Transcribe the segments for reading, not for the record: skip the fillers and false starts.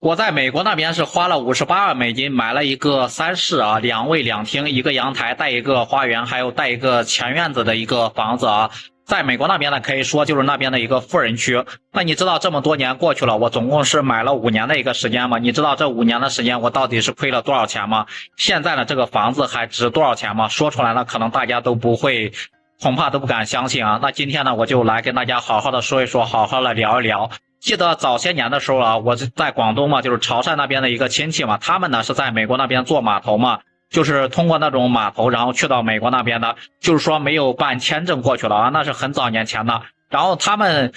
我在美国那边是花了58万美金买了一个三室啊，2卫2厅，一个阳台带一个花园，还有带一个前院子的一个房子啊。在美国那边呢，可以说就是那边的一个富人区。那你知道这么多年过去了，我总共是买了5年的一个时间吗？你知道这5年的时间我到底是亏了多少钱吗？现在呢，这个房子还值多少钱吗？说出来呢，可能大家都不会，恐怕都不敢相信啊。那今天呢，我就来跟大家好好的说一说，好好的聊一聊。记得早些年的时候啊，我在广东嘛，就是潮汕那边的一个亲戚嘛，他们呢是在美国那边做码头嘛，就是通过那种码头，然后去到美国那边的，就是说没有办签证过去了啊，那是很早年前的。然后他们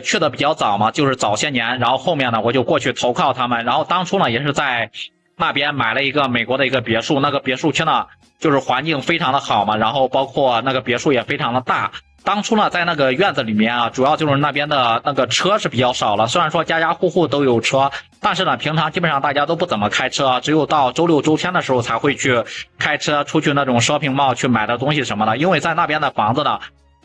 去的比较早嘛，就是早些年，然后后面呢我就过去投靠他们，然后当初呢也是在那边买了一个美国的一个别墅，那个别墅区呢就是环境非常的好嘛，然后包括那个别墅也非常的大。当初呢，在那个院子里面啊，主要就是那边的那个车是比较少了。虽然说家家户户都有车，但是呢，平常基本上大家都不怎么开车，只有到周六周天的时候才会去开车出去那种 shopping mall 去买的东西什么的。因为在那边的房子呢，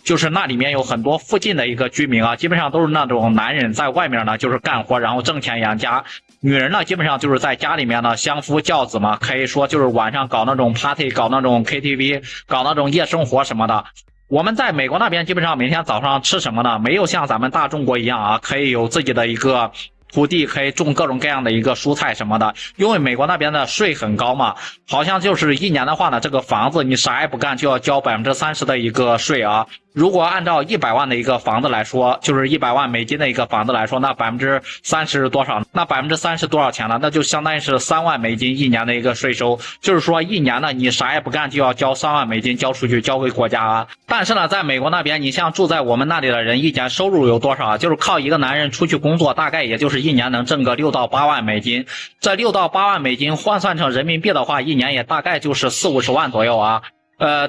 就是那里面有很多附近的一个居民啊，基本上都是那种男人在外面呢就是干活，然后挣钱养家。女人呢，基本上就是在家里面呢相夫教子嘛，可以说就是晚上搞那种 party， 搞那种 KTV， 搞那种夜生活什么的。我们在美国那边基本上每天早上吃什么呢？没有像咱们大中国一样啊，可以有自己的一个土地，可以种各种各样的一个蔬菜什么的。因为美国那边的税很高嘛，好像就是一年的话呢，这个房子你啥也不干就要交30%的一个税啊。如果按照100万的一个房子来说，就是100万美金的一个房子来说，那30%是多少？那30%是多少钱呢？那就相当于是3万美金一年的一个税收。就是说一年呢，你啥也不干就要交3万美金交出去，交给国家啊。但是呢，在美国那边，你像住在我们那里的人，一年收入有多少啊？就是靠一个男人出去工作，大概也就是一年能挣个6到8万美金。这6到8万美金换算成人民币的话，一年也大概就是40-50万左右啊。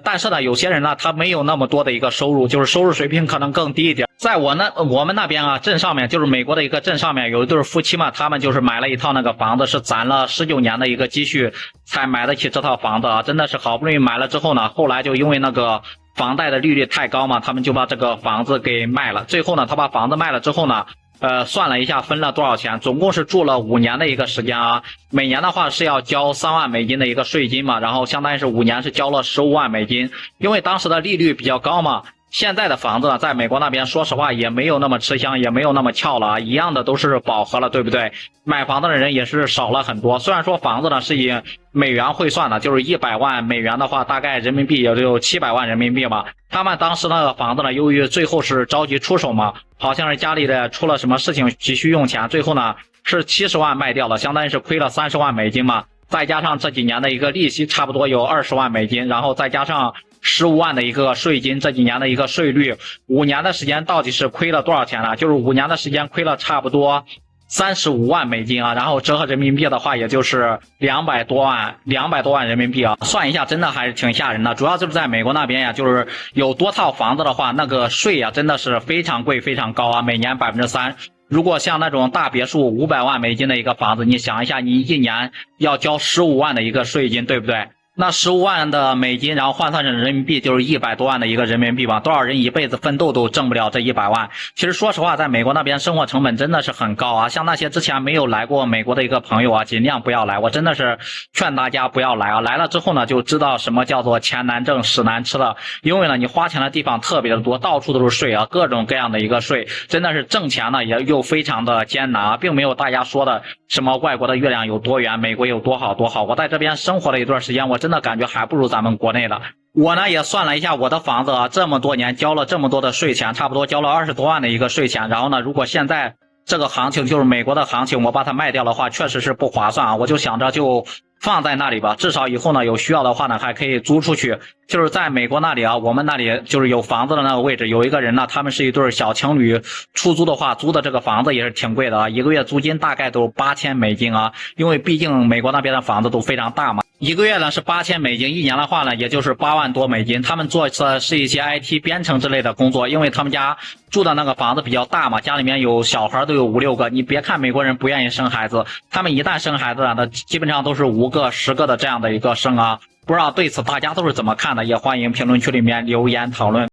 但是呢，有些人呢，他没有那么多的一个收入，就是收入水平可能更低一点。在我们那边啊，镇上面就是美国的一个镇上面有一对夫妻嘛，他们就是买了一套那个房子，是攒了19年的一个积蓄才买得起这套房子啊，真的是好不容易买了之后呢，后来就因为那个房贷的利率太高嘛，他们就把这个房子给卖了。最后呢，他把房子卖了之后呢，算了一下分了多少钱，总共是住了5年的一个时间啊。每年的话是要交3万美金的一个税金嘛，然后相当于是5年是交了15万美金，因为当时的利率比较高嘛。现在的房子呢，在美国那边说实话也没有那么吃香，也没有那么翘了啊，一样的都是饱和了，对不对？买房子的人也是少了很多。虽然说房子呢是以美元汇算的，就是100万美元的话，大概人民币也就700万人民币嘛。他们当时那个房子呢，由于最后是着急出手嘛，好像是家里的出了什么事情急需用钱，最后呢是70万卖掉了，相当于是亏了30万美金嘛。再加上这几年的一个利息，差不多有20万美金，然后再加上15万的一个税金，这几年的一个税率，5年的时间到底是亏了多少钱呢？就是5年的时间亏了差不多35万美金啊，然后折合人民币的话，也就是200多万人民币啊，算一下真的还是挺吓人的。主要就是在美国那边呀，就是有多套房子的话，那个税呀真的是非常贵非常高啊，每年3%。如果像那种大别墅500万美金的一个房子，你想一下，你一年要交15万的一个税金，对不对？那15万的美金，然后换算成人民币就是100多万的一个人民币吧，多少人一辈子奋斗都挣不了这100万。其实说实话，在美国那边生活成本真的是很高啊，像那些之前没有来过美国的一个朋友啊，尽量不要来，我真的是劝大家不要来啊，来了之后呢，就知道什么叫做钱难挣屎难吃了。因为呢，你花钱的地方特别的多，到处都是税啊，各种各样的一个税，真的是挣钱呢也又非常的艰难啊，并没有大家说的什么外国的月亮有多圆，美国有多好多好。我在这边生活了一段时间，我真的感觉还不如咱们国内的。我呢也算了一下我的房子啊，这么多年交了这么多的税钱，差不多交了20多万的一个税钱。然后呢，如果现在这个行情就是美国的行情，我把它卖掉的话，确实是不划算啊。我就想着就放在那里吧，至少以后呢有需要的话呢还可以租出去。就是在美国那里啊，我们那里就是有房子的那个位置，有一个人呢，他们是一对小情侣，出租的话租的这个房子也是挺贵的啊，一个月租金大概都8000美金啊，因为毕竟美国那边的房子都非常大嘛。一个月呢是8000美金，一年的话呢也就是8万多美金。他们做的是一些 IT 编程之类的工作，因为他们家住的那个房子比较大嘛，家里面有小孩都有5-6个。你别看美国人不愿意生孩子，他们一旦生孩子啊，那基本上都是5个、10个的这样的一个生啊。不知道对此大家都是怎么看的，也欢迎评论区里面留言讨论。